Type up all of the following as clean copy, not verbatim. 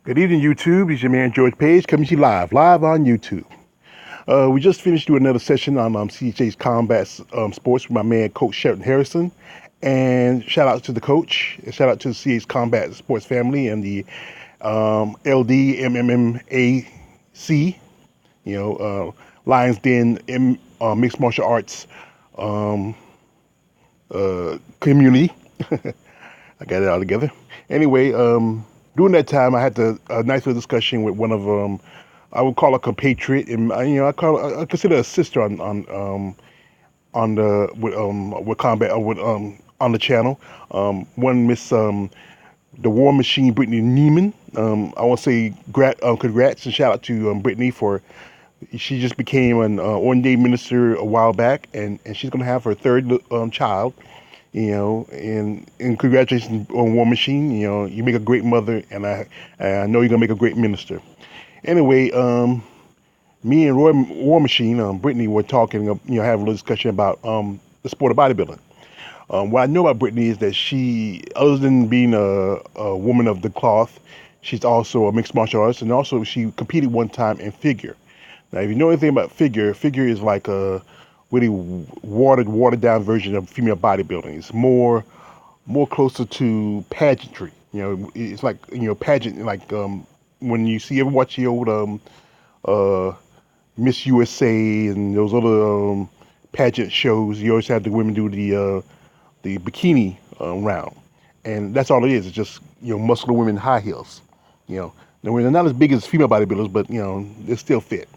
Good evening, YouTube. It's your man George Page coming to you live on YouTube. We just finished doing another session on CHA's combat sports with my man Coach Sheridan Harrison, and shout out to the coach, and shout out to the CH's combat sports family and the LDMMMAC, Lions Den Mixed Martial Arts um, community. I got it all together. Anyway, during that time, I had a nice little discussion with one of I would call a compatriot, and I consider a sister on the with combat on the channel. One Miss the War Machine, Brittany Neiman. I want to say congrats and shout out to Brittany for she just became an ordained minister a while back, and she's gonna have her third child. And congratulations on War Machine. You make a great mother, and I know you're gonna make a great minister. Anyway, me and War Machine, Brittany, were talking, having a little discussion about the sport of bodybuilding. What I know about Brittany is that she, other than being a woman of the cloth, she's also a mixed martial artist, and also she competed one time in figure. Now, if you know anything about figure, figure is like a really watered down version of female bodybuilding. It's more closer to pageantry. It's like pageant like when you see ever watch the old uh, Miss USA and those other pageant shows. You always have the women do the bikini round, and that's all it is. It's just muscular women in high heels. Now they're not as big as female bodybuilders, but they're still fit.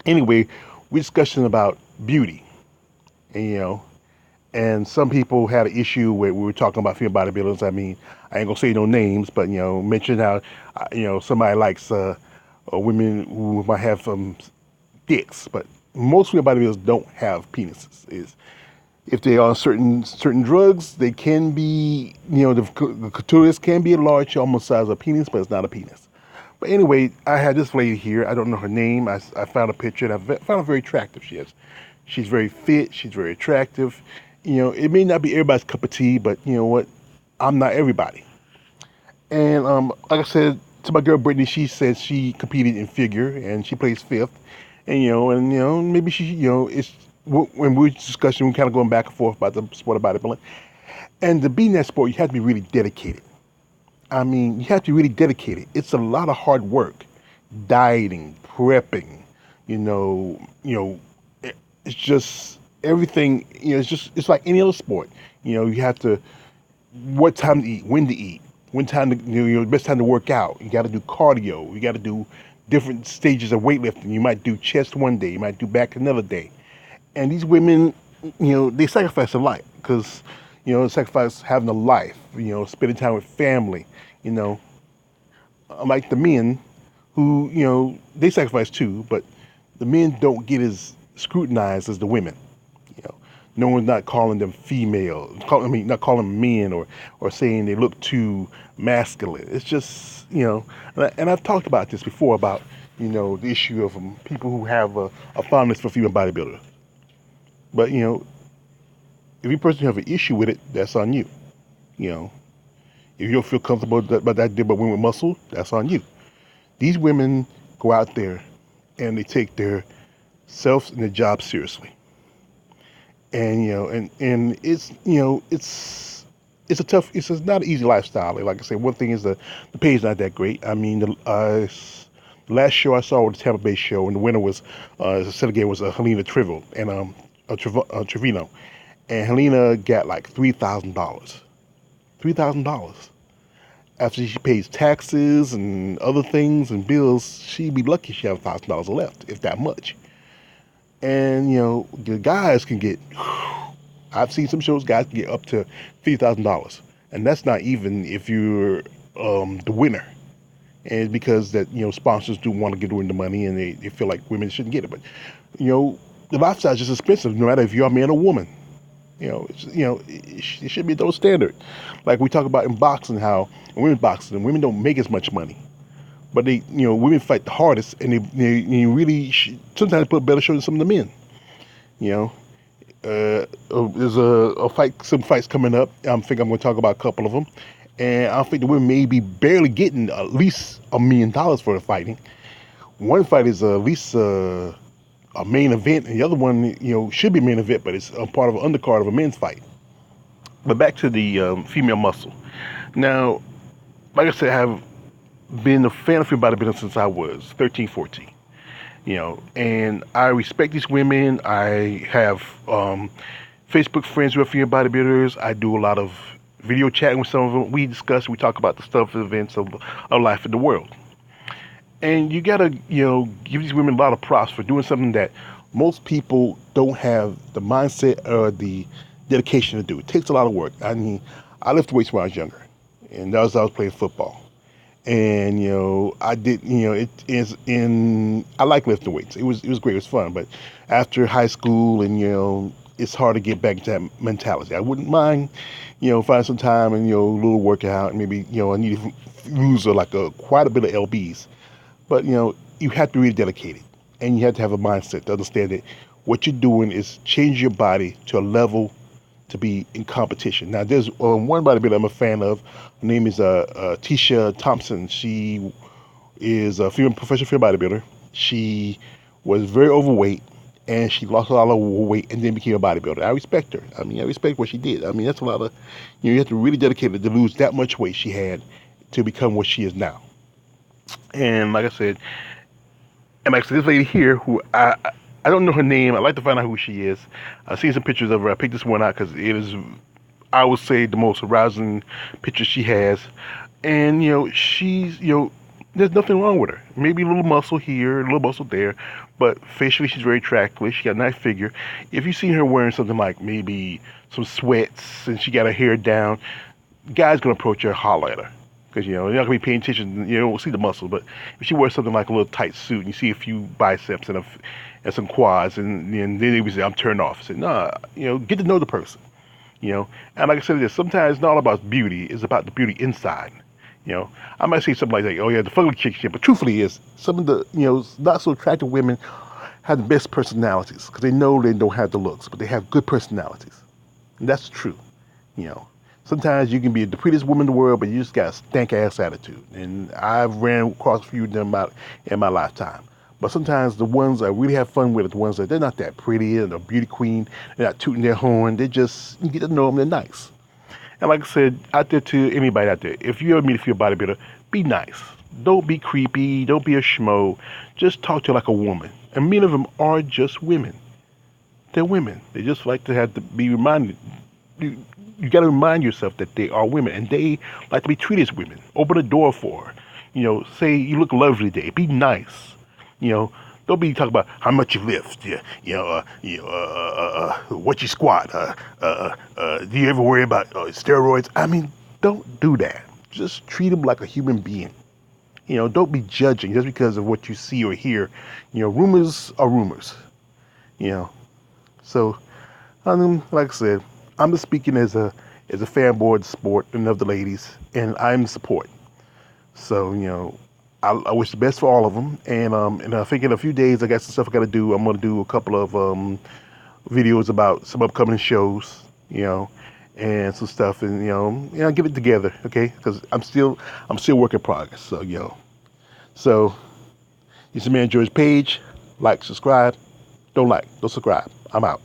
Anyway, we're discussing about beauty, and and some people had an issue where we were talking about female bodybuilders. I mean, I ain't gonna say no names, but mention how somebody likes women who might have dicks, but most female bodybuilders don't have penises. Is if they are on certain drugs, they can be the clitoris can be enlarged almost the size of a penis, but it's not a penis. But anyway, I had this lady here. I don't know her name. I found a picture and I found her very attractive. She's very fit. She's very attractive. It may not be everybody's cup of tea, but you know what? I'm not everybody. And like I said to my girl Brittany, she said she competed in figure and she plays fifth. And maybe she, it's when we were discussing, we kind of going back and forth about the sport of bodybuilding. And to be in that sport, you have to be really dedicated. I mean, you have to be really dedicated. It's a lot of hard work, dieting, prepping. It's just everything. It's like any other sport. You have to what time to eat, when time to best time to work out. You got to do cardio. You got to do different stages of weightlifting. You might do chest one day, you might do back another day. And these women, they sacrifice a lot because sacrifice having a life. Spending time with family. You know, Unlike the men who they sacrifice too, but the men don't get as scrutinized as the women. You know, no one's not calling them female. Not calling them men or saying they look too masculine. It's just and I've talked about this before about the issue of people who have a fondness for female bodybuilders. But if you personally have an issue with it, that's on you. You know, if you don't feel comfortable about that, but women with muscle, that's on you. These women go out there and they take their selves and their job seriously. And it's it's not an easy lifestyle. Like I said, one thing is the pay is not that great. I mean, the last show I saw was the Tampa Bay show, and the winner was the set again was Helena Trivio and Trevino, and Helena got like $3,000. $3,000. After she pays taxes and other things and bills, she'd be lucky if she have $1,000 left, if that much. And the guys can get. I've seen some shows guys can get up to $3,000, and that's not even if you're the winner. And it's because that sponsors do want to get in the money, and they feel like women shouldn't get it. But the lifestyle is just expensive, no matter if you're a man or woman. It should be those standard. Like we talk about in boxing, how in women's boxing, women don't make as much money, but women fight the hardest, and they really sometimes put a better show than some of the men. You know, there's a fight, some fights coming up. I think I'm going to talk about a couple of them, And I think the women may be barely getting at least $1 million for the fighting. One fight is at least a main event, and the other one, should be main event, but it's a part of an undercard of a men's fight. But back to the female muscle. Now, like I said, I have been a fan of female bodybuilding since I was 13, 14. And I respect these women. I have Facebook friends who are female bodybuilders. I do a lot of video chatting with some of them. We talk about the stuff, events of life in the world. And you gotta, give these women a lot of props for doing something that most people don't have the mindset or the dedication to do. It takes a lot of work. I mean, I lifted weights when I was younger, and that was I was playing football. And I did, it is in. I like lifting weights. It was great. It was fun. But after high school, and it's hard to get back to that mentality. I wouldn't mind, find some time and a little workout, and maybe I need to lose quite a bit of lbs. But you have to be really dedicated, and you have to have a mindset to understand that what you're doing is change your body to a level to be in competition. Now, there's one bodybuilder I'm a fan of. Her name is Tisha Thompson. She is a professional female bodybuilder. She was very overweight, and she lost a lot of weight and then became a bodybuilder. I respect her. I mean, I respect what she did. I mean, that's a lot of, you have to really dedicate it to lose that much weight she had to become what she is now. And like I said, this lady here, who I don't know her name. I'd like to find out who she is. I've seen some pictures of her. I picked this one out because it is, I would say, the most arousing picture she has. And, she's, there's nothing wrong with her. Maybe a little muscle here, a little muscle there, but facially she's very attractive. She got a nice figure. If you see her wearing something like maybe some sweats and she got her hair down, guy's going to approach her and holler at her. Because, you're not going to be paying attention, you don't see the muscle. But if she wears something like a little tight suit and you see a few biceps and some quads, and then they would say, I'm turned off. I said, nah, get to know the person. And like I said, sometimes it's not all about beauty, it's about the beauty inside. I might say something like, oh yeah, the fugly chick shit, but truthfully is some of the, not so attractive women have the best personalities because they know they don't have the looks, but they have good personalities. And that's true. Sometimes you can be the prettiest woman in the world, but you just got a stank ass attitude. And I've ran across a few of them in my lifetime. But sometimes the ones I really have fun with are the ones that they're not that pretty and a beauty queen. They're not tooting their horn. They just, you get to know them. They're nice. And like I said, out there to anybody out there, if you ever meet a female bodybuilder, be nice. Don't be creepy. Don't be a schmo. Just talk to her like a woman. And many of them are just women. They're women. They just like to have to be reminded. You got to remind yourself that they are women and they like to be treated as women. Open the door for her. Say you look lovely today. Be nice. Don't be talking about how much you lift. What you squat. Do you ever worry about steroids? I mean, don't do that. Just treat them like a human being. Don't be judging just because of what you see or hear. Rumors are rumors. So, like I said, I'm just speaking as a fanboy of the sport and of the ladies, and I'm support. So, I wish the best for all of them, and I think in a few days I got some stuff I got to do. I'm gonna do a couple of videos about some upcoming shows, and some stuff, and get it together, okay? Because I'm still work in progress. So it's your man George Page. Like, subscribe. Don't subscribe. I'm out.